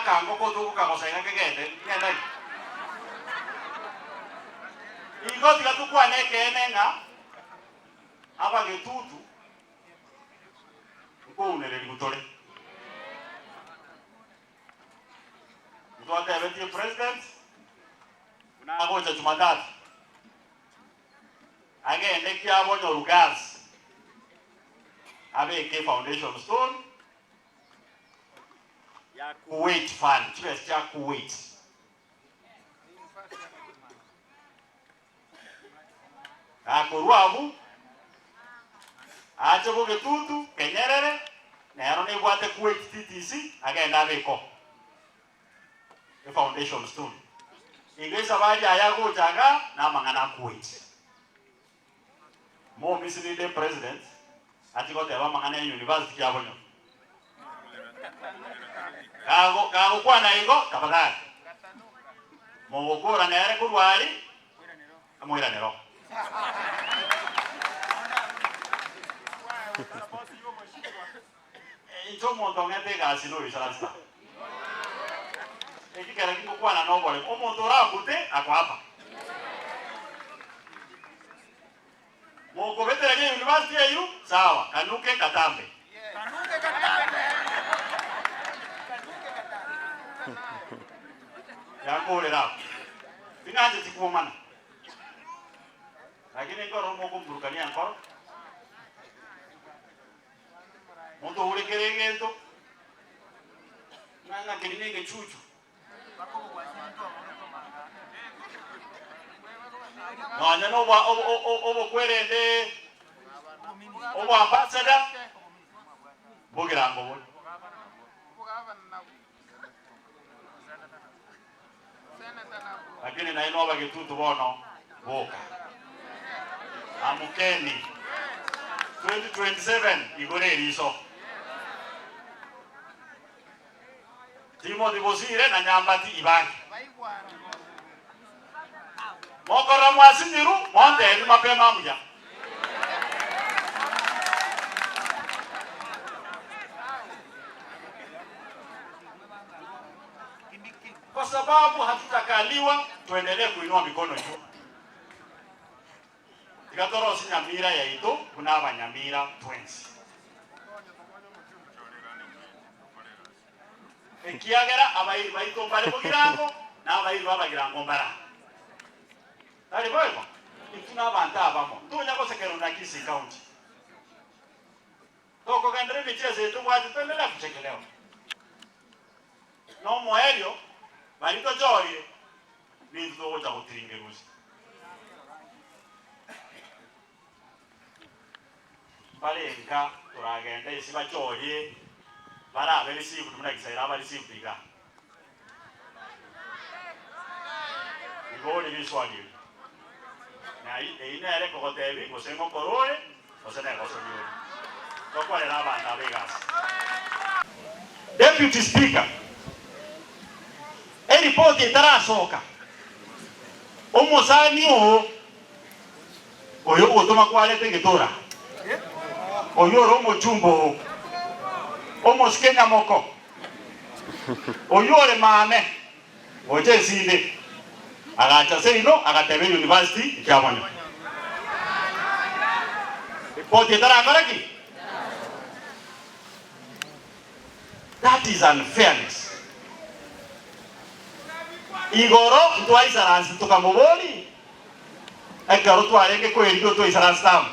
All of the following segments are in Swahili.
kango kotu kakoseka kegete ngenda ingoti katukwa nekenenga aba getutu kuunere gutore ndote abeti president unagocha Jumatatu agende kyabonyo rugas abeke foundation stone ya Kuwait fund chibes cha Kuwait akorwabu ache boge tutu kenyerere nero ne bwate Kuwait TTC agenda abeko the foundation stone ingesa baje ayago jaga na mangana Kuwait mo misiri de president atiko teba mangana university yabonyo kago kwa na igo tafadhali mo gokora nere kurwari amoira nero ito monto ngete gasi no isarasta ekikera kiko kwa na nobole omonto rabute akwapa moko veterania university yeyu sawa kanuke katambe yakole rapo tingaje tikumana lakini ngoro moko mburukania nkoro moto ule kerengento nanga kirinenge chuchu Nanya no wa obo kwerende obo ambassador bogirango bo lakini na ino abagetutu bono boka amukeni 2027 igore liso Timothy Bosire na Nyambati Ibangi Mokora mwasinyiru mwande ni mapema mja kwa sababu hatutakaliwa tuendelee kuinua mikono juu tikatorosi Nyamira ya ito kuna abanyamira twins ekiagera abairi baito mbale kugirango na abairi babagirango mbara Dale boyko ituna banta abamo tunya ko sekero na Kisii county toko kandre bicheze tu watu tendela kuchekelewa no moelio balito joye ni tuko cha kutiringeruzi bale nka turagenda isiba joye bara belisi kutumna kisaira bali sipiga igole biswagi na ina ere kogotebi kosengo korore kosene kosonyo tokwa era banda Vegas Deputy Speaker report itarasoka omosani oyo otoma kwalete gitura oyo romo chumbo omoskenya moko oyo le mame oje sinde agacha seino agatebe university kyabonyo report itarakaraki that is unfairness igoro twaisarance tukamubori ekaro twarenge kwerigo twaisarance tam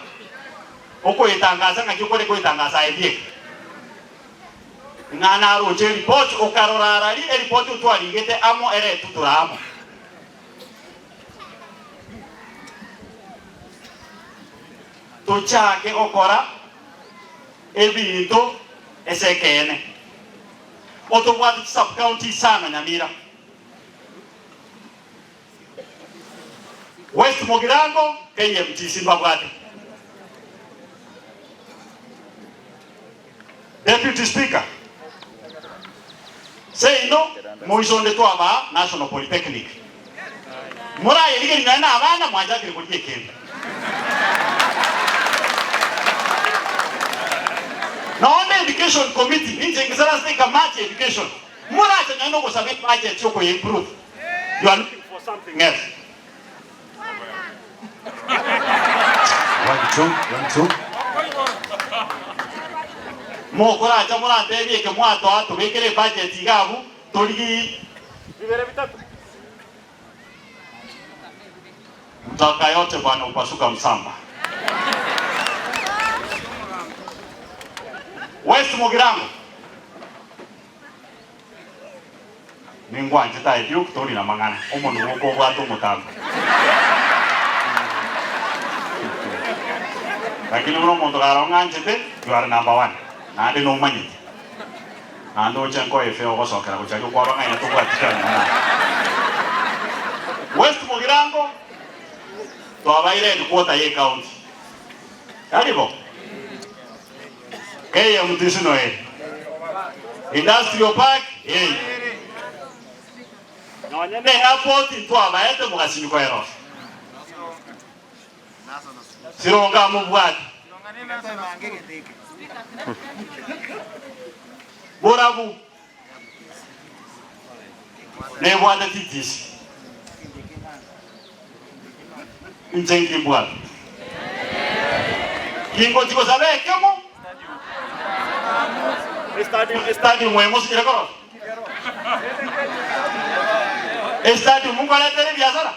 oko itangaza ngakikore ko itangaza idie ngana roje report okarorara ri report twarigete amo ere tuturamo tochake okora ebito esekene otobwati sub county sana Nyamira West Mogirango KMT Simbabwate Deputy Speaker say no moisonde to aba National Polytechnic mura yelige ngana abana mwanja kiri kutie kende na on education committee nje ngizara state kamati education Mura to know submit budget to improve. You are looking for something else. One, two. Mokora chamura ndebi ke mwato atu bekere budget igabu toligi bibere bitatu. Mtaka yote bwana upasuka msamba. West Mugirango. Ningwa njita ebiu kutori na mangana. Omuntu woko bwatu mutamba. Lakini uno muntu karonga njite, you are number 1. Na ade no manyi. Na ndo chenko efe okosokera kuchaju kwa banga ina tukwa tikana. West Mugirango. Twabaire ndikuota ye county. Karibo. KMT sino Industrial Park na wanyene airport ntwabaete mukasimi kwa Eros. Sironga mubwati. Borabu. Nebwate titisi. Njengi mbwati. Kingo chiko sabe kemo? Estadio muemos y recorro. Estadio mungu ala tere biazara.